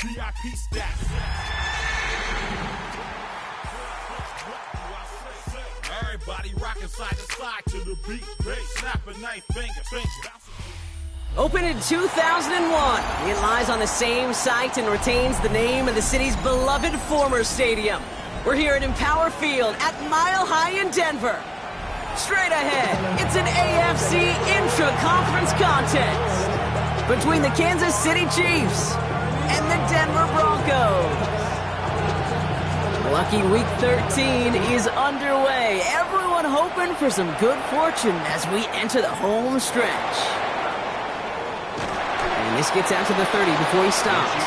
VIP stats. Everybody rocking side to side to the beat. Snap a knife finger. Opened in 2001, it lies on the same site and retains the name of the city's beloved former stadium. We're here at Empower Field at Mile High in Denver. Straight ahead, it's an AFC intra-conference contest between the Kansas City Chiefs and the Denver Broncos. Lucky Week 13 is underway. Everyone hoping for some good fortune as we enter the home stretch. And this gets out to the 30 before he stops.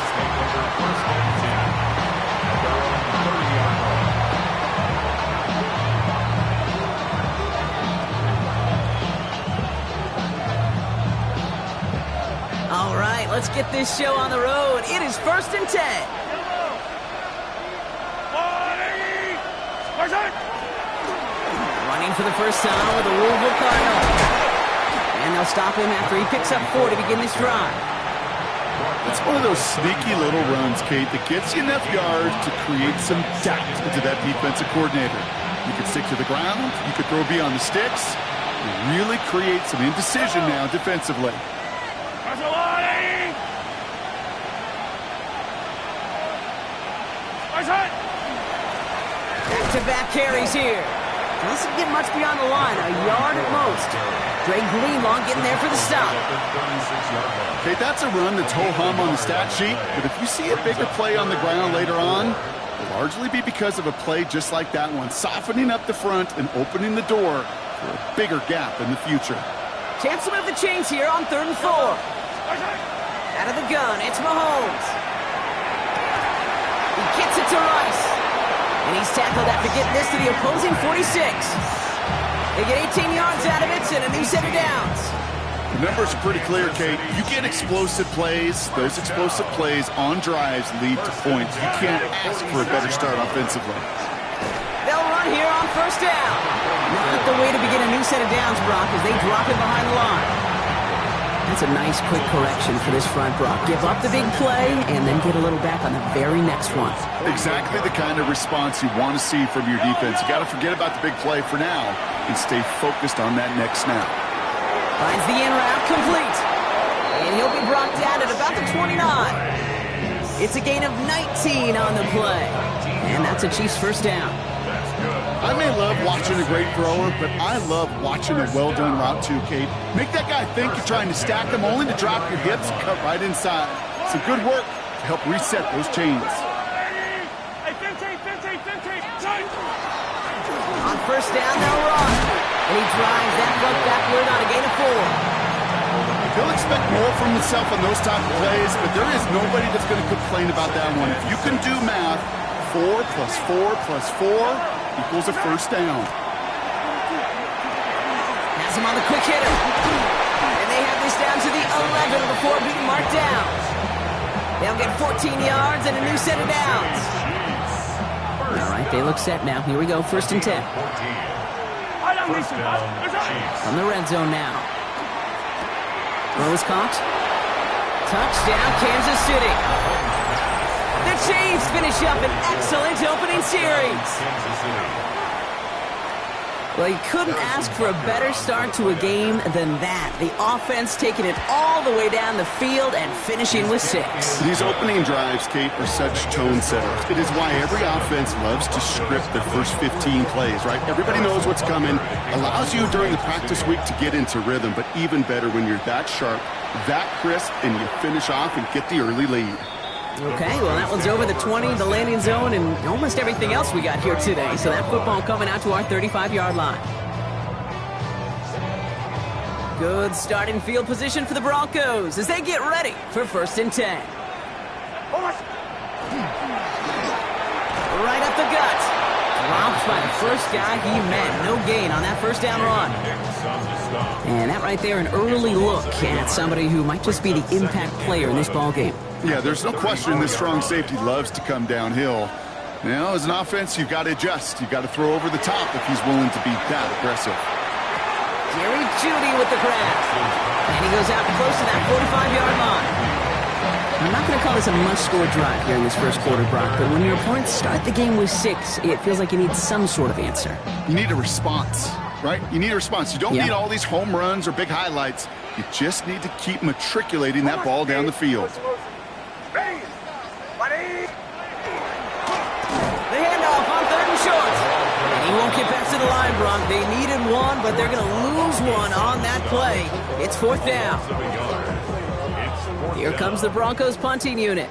All right, let's get this show on the road. It is 1st and 10. Running for the first time with the Louisville Cardinals. And they'll stop him after he picks up 4 to begin this drive. It's one of those sneaky little runs, Kate, that gets you enough yards to create some doubt into that defensive coordinator. You could stick to the ground, you could throw beyond the sticks, and really create some indecision now defensively. Back-to-back carries here. Doesn't get much beyond the line, a yard at most. Greg Gleamon getting there for the stop. Okay, that's a run that's ho-hum on the stat sheet, but if you see a bigger play on the ground later on, it'll largely be because of a play just like that one, softening up the front and opening the door for a bigger gap in the future. Chance to move the chains here on 3rd and 4. Out of the gun, it's Mahomes. He gets it to Rice. And he's tackled after getting this to the opposing 46. They get 18 yards out of it and a new set of downs. The numbers are pretty clear, Kate. You get explosive plays. Those explosive plays on drives lead to points. You can't ask for a better start offensively. They'll run here on 1st down. Not the way to begin a new set of downs, Brock, as they drop it behind the line. That's a nice quick correction for this front, Brock. Give up the big play and then get a little back on the very next one. Exactly the kind of response you want to see from your defense. You got to forget about the big play for now and stay focused on that next snap. Finds the in route complete. And he'll be brought down at about the 29. It's a gain of 19 on the play. And that's a Chiefs first down. I may love watching a great thrower, but I love watching a well-done route too, Kate. Make that guy think you're trying to stack them only to drop your hips and cut right inside. Some good work to help reset those chains. On 1st down, they'll run. And he drives that front backward on a gain of 4. He'll expect more from himself on those type of plays, but there is nobody that's going to complain about that one. If you can do math, 4 plus 4 plus 4 equals a first down. Has him on the quick hitter. And they have this down to the 11 before being marked down. They'll get 14 yards and a new set of downs. All right, they look set now. Here we go, 1st and 10. From the red zone now. Throw is caught. Touchdown, Kansas City. The Chiefs finish up an excellent opening series. Well, you couldn't ask for a better start to a game than that. The offense taking it all the way down the field and finishing with 6. These opening drives, Kate, are such tone setters. It is why every offense loves to script their first 15 plays, right? Everybody knows what's coming. Allows you during the practice week to get into rhythm, but even better when you're that sharp, that crisp, and you finish off and get the early lead. Okay, well, that one's over the 20, the landing zone, and almost everything else we got here today. So that football coming out to our 35-yard line. Good starting field position for the Broncos as they get ready for 1st and 10. Right up the gut. Dropped by the first guy he met. No gain on that 1st down run. And that right there, an early look at somebody who might just be the impact player in this ballgame. Yeah, there's no question this strong safety loves to come downhill. Now, as an offense, you've got to adjust. You've got to throw over the top if he's willing to be that aggressive. Jerry Jeudy with the grab. And he goes out close to that 45-yard line. I'm not going to call this a must-score drive here in this first quarter, Brock, but when your opponents start the game with 6, it feels like you need some sort of answer. You need a response, right? You need a response. You don't need all these home runs or big highlights. You just need to keep matriculating that ball down the field. The handoff on 3rd and short. And he won't get back to the line, Bronk. They needed one, but they're going to lose one on that play. It's 4th down. Here comes the Broncos punting unit.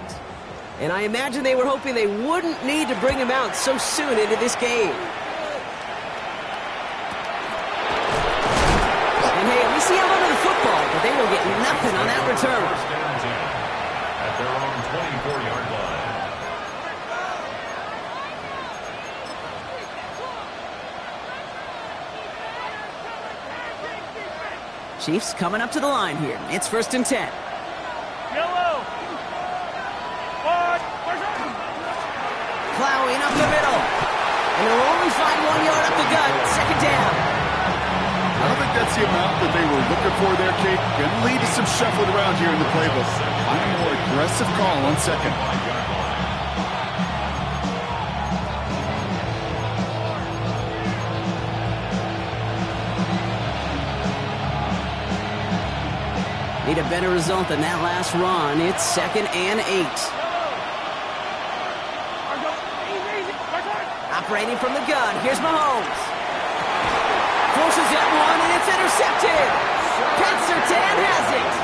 And I imagine they were hoping they wouldn't need to bring him out so soon into this game. And hey, at least he held onto the football, but they will get nothing on that return. At their own 24-yard line. Chiefs coming up to the line here. It's 1st and 10. Plowing up the middle. And they'll only find 1 yard up the gut. 2nd down. I don't think that's the amount that they were looking for there, Kate. Going to lead to some shuffling around here in the playbook. Find a more aggressive call on 2nd. Need a better result than that last run. It's 2nd and 8. Operating from the gun. Here's Mahomes. Forces that one, and it's intercepted. Pat Surtain has it.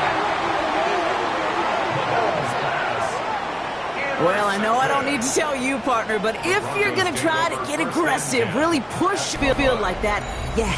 Well, I know I don't need to tell you, partner, but if you're going to try to get aggressive, really push the field like that, you